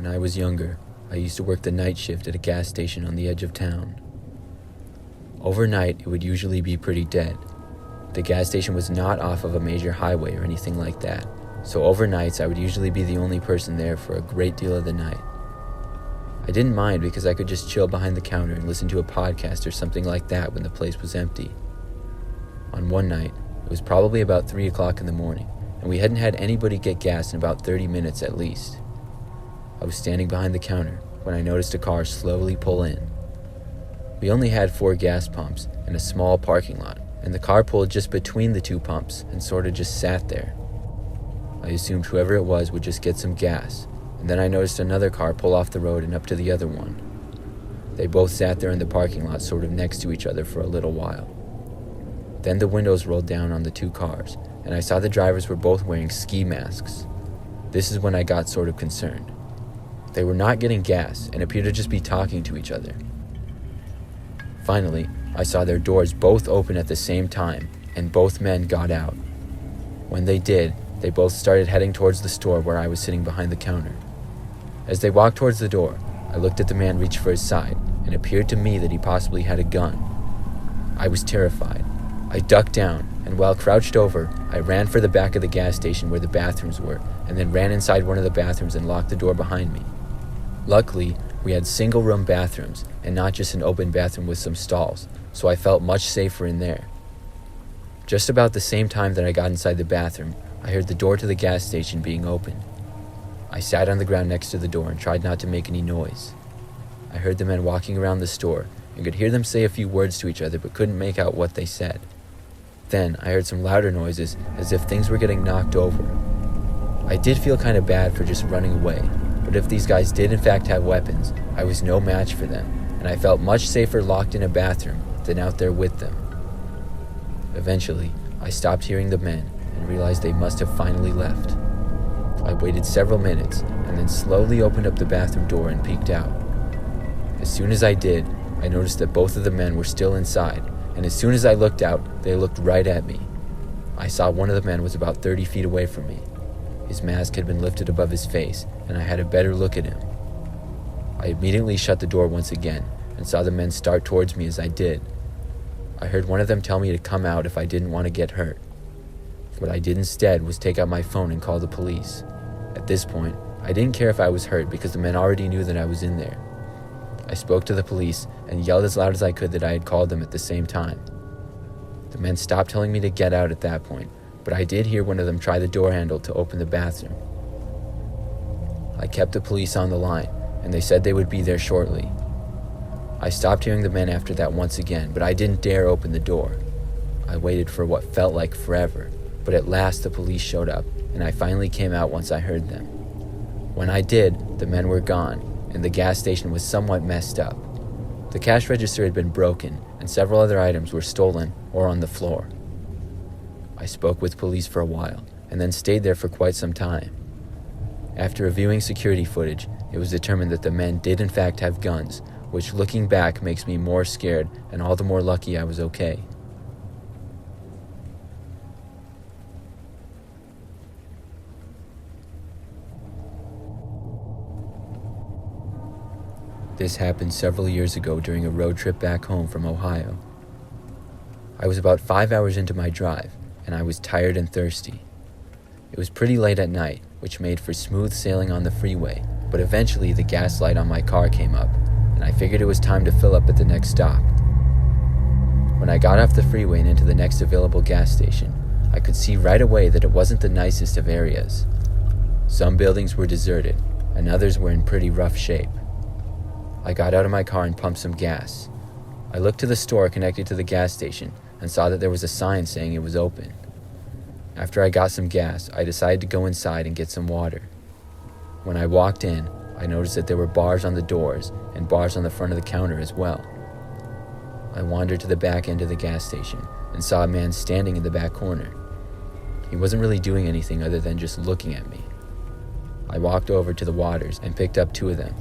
When I was younger, I used to work the night shift at a gas station on the edge of town. Overnight, it would usually be pretty dead. The gas station was not off of a major highway or anything like that, so overnights I would usually be the only person there for a great deal of the night. I didn't mind because I could just chill behind the counter and listen to a podcast or something like that when the place was empty. On one night, it was probably about 3 o'clock in the morning, and we hadn't had anybody get gas in about 30 minutes at least. I was standing behind the counter when I noticed a car slowly pull in. We only had 4 gas pumps and a small parking lot, and the car pulled just between the 2 pumps and sort of just sat there. I assumed whoever it was would just get some gas, and then I noticed another car pull off the road and up to the other one. They both sat there in the parking lot sort of next to each other for a little while. Then the windows rolled down on the 2 cars, and I saw the drivers were both wearing ski masks. This is when I got sort of concerned. They were not getting gas and appeared to just be talking to each other. Finally, I saw their doors both open at the same time, and both men got out. When they did, they both started heading towards the store where I was sitting behind the counter. As they walked towards the door, I looked at the man reach for his side, and it appeared to me that he possibly had a gun. I was terrified. I ducked down, and while crouched over, I ran for the back of the gas station where the bathrooms were, and then ran inside one of the bathrooms and locked the door behind me. Luckily, we had single-room bathrooms, and not just an open bathroom with some stalls, so I felt much safer in there. Just about the same time that I got inside the bathroom, I heard the door to the gas station being opened. I sat on the ground next to the door and tried not to make any noise. I heard the men walking around the store and could hear them say a few words to each other but couldn't make out what they said. Then I heard some louder noises as if things were getting knocked over. I did feel kind of bad for just running away, but if these guys did in fact have weapons, I was no match for them, and I felt much safer locked in a bathroom than out there with them. Eventually, I stopped hearing the men and realized they must have finally left. I waited several minutes and then slowly opened up the bathroom door and peeked out. As soon as I did, I noticed that both of the men were still inside, and as soon as I looked out, they looked right at me. I saw one of the men was about 30 feet away from me. His mask had been lifted above his face, and I had a better look at him. I immediately shut the door once again and saw the men start towards me as I did. I heard one of them tell me to come out if I didn't want to get hurt. What I did instead was take out my phone and call the police. At this point, I didn't care if I was hurt because the men already knew that I was in there. I spoke to the police and yelled as loud as I could that I had called them at the same time. The men stopped telling me to get out at that point, but I did hear one of them try the door handle to open the bathroom. I kept the police on the line, and they said they would be there shortly. I stopped hearing the men after that once again, but I didn't dare open the door. I waited for what felt like forever, but at last the police showed up, and I finally came out once I heard them. When I did, the men were gone, and the gas station was somewhat messed up. The cash register had been broken, and several other items were stolen or on the floor. I spoke with police for a while, and then stayed there for quite some time. After reviewing security footage, it was determined that the men did in fact have guns, which looking back makes me more scared and all the more lucky I was okay. This happened several years ago during a road trip back home from Ohio. I was about 5 hours into my drive, and I was tired and thirsty. It was pretty late at night, which made for smooth sailing on the freeway, but eventually the gas light on my car came up, and I figured it was time to fill up at the next stop. When I got off the freeway and into the next available gas station, I could see right away that it wasn't the nicest of areas. Some buildings were deserted, and others were in pretty rough shape. I got out of my car and pumped some gas. I looked to the store connected to the gas station and saw that there was a sign saying it was open. After I got some gas, I decided to go inside and get some water. When I walked in, I noticed that there were bars on the doors and bars on the front of the counter as well. I wandered to the back end of the gas station and saw a man standing in the back corner. He wasn't really doing anything other than just looking at me. I walked over to the waters and picked up 2 of them.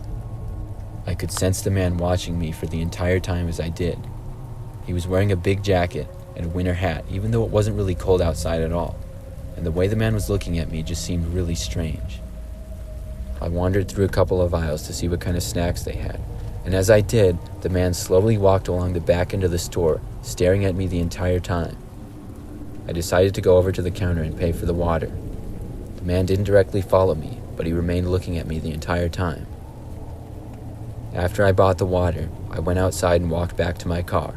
I could sense the man watching me for the entire time as I did. He was wearing a big jacket and a winter hat, even though it wasn't really cold outside at all, and the way the man was looking at me just seemed really strange. I wandered through a couple of aisles to see what kind of snacks they had, and as I did, the man slowly walked along the back end of the store, staring at me the entire time. I decided to go over to the counter and pay for the water. The man didn't directly follow me, but he remained looking at me the entire time. After I bought the water, I went outside and walked back to my car.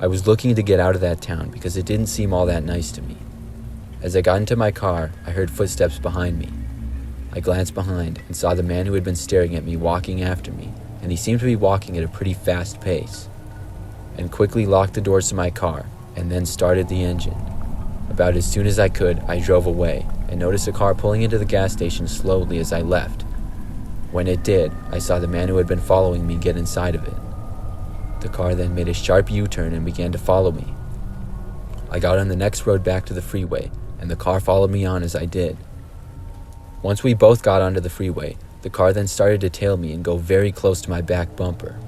I was looking to get out of that town because it didn't seem all that nice to me. As I got into my car, I heard footsteps behind me. I glanced behind and saw the man who had been staring at me walking after me, and he seemed to be walking at a pretty fast pace, and quickly locked the doors to my car and then started the engine. About as soon as I could, I drove away and noticed a car pulling into the gas station slowly as I left. When it did, I saw the man who had been following me get inside of it. The car then made a sharp U-turn and began to follow me. I got on the next road back to the freeway, and the car followed me on as I did. Once we both got onto the freeway, the car then started to tail me and go very close to my back bumper.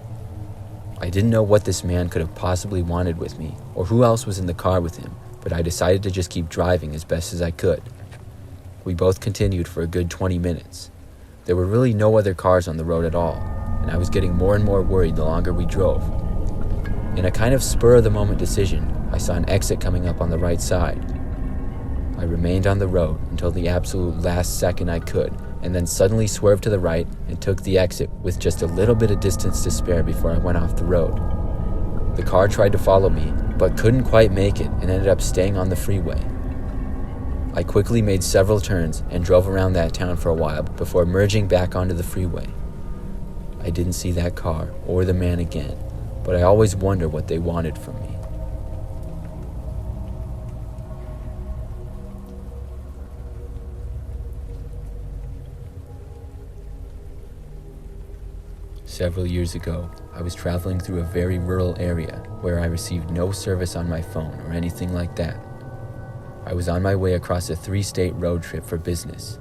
I didn't know what this man could have possibly wanted with me, or who else was in the car with him, but I decided to just keep driving as best as I could. We both continued for a good 20 minutes. There were really no other cars on the road at all, and I was getting more and more worried the longer we drove. In a kind of spur-of-the-moment decision, I saw an exit coming up on the right side. I remained on the road until the absolute last second I could, and then suddenly swerved to the right and took the exit with just a little bit of distance to spare before I went off the road. The car tried to follow me, but couldn't quite make it and ended up staying on the freeway. I quickly made several turns and drove around that town for a while before merging back onto the freeway. I didn't see that car or the man again, but I always wonder what they wanted from me. Several years ago, I was traveling through a very rural area where I received no service on my phone or anything like that. I was on my way across a 3-state road trip for business.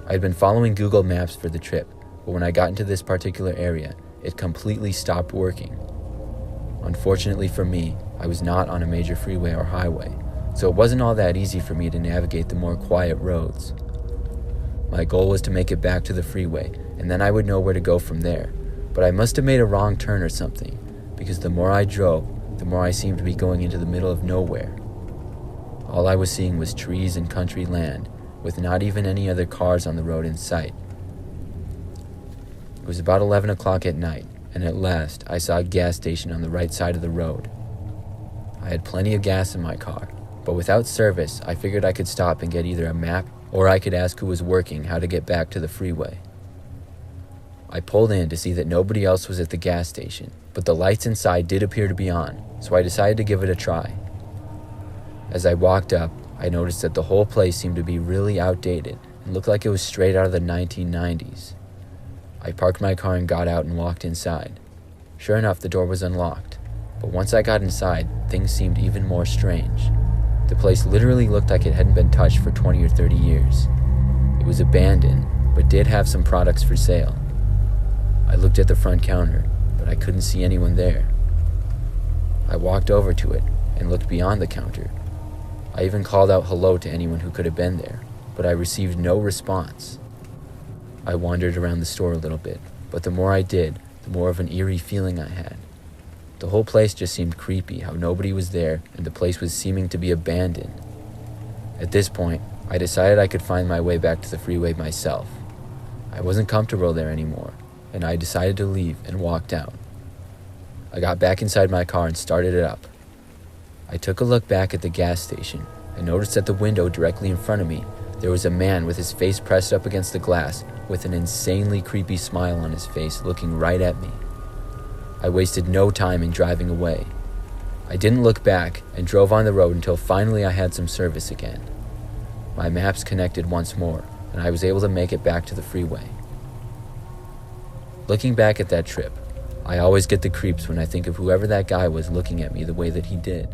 I had been following Google Maps for the trip, but when I got into this particular area, it completely stopped working. Unfortunately for me, I was not on a major freeway or highway, so it wasn't all that easy for me to navigate the more quiet roads. My goal was to make it back to the freeway, and then I would know where to go from there. But I must have made a wrong turn or something, because the more I drove, the more I seemed to be going into the middle of nowhere. All I was seeing was trees and country land, with not even any other cars on the road in sight. It was about 11 o'clock at night, and at last I saw a gas station on the right side of the road. I had plenty of gas in my car, but without service, I figured I could stop and get either a map or I could ask who was working how to get back to the freeway. I pulled in to see that nobody else was at the gas station, but the lights inside did appear to be on, so I decided to give it a try. As I walked up, I noticed that the whole place seemed to be really outdated and looked like it was straight out of the 1990s. I parked my car and got out and walked inside. Sure enough, the door was unlocked, but once I got inside, things seemed even more strange. The place literally looked like it hadn't been touched for 20 or 30 years. It was abandoned, but did have some products for sale. I looked at the front counter, but I couldn't see anyone there. I walked over to it and looked beyond the counter. I even called out hello to anyone who could have been there, but I received no response. I wandered around the store a little bit, but the more I did, the more of an eerie feeling I had. The whole place just seemed creepy, how nobody was there and the place was seeming to be abandoned. At this point, I decided I could find my way back to the freeway myself. I wasn't comfortable there anymore, and I decided to leave and walked out. I got back inside my car and started it up. I took a look back at the gas station and noticed at the window directly in front of me, there was a man with his face pressed up against the glass with an insanely creepy smile on his face looking right at me. I wasted no time in driving away. I didn't look back and drove on the road until finally I had some service again. My maps connected once more, and I was able to make it back to the freeway. Looking back at that trip, I always get the creeps when I think of whoever that guy was looking at me the way that he did.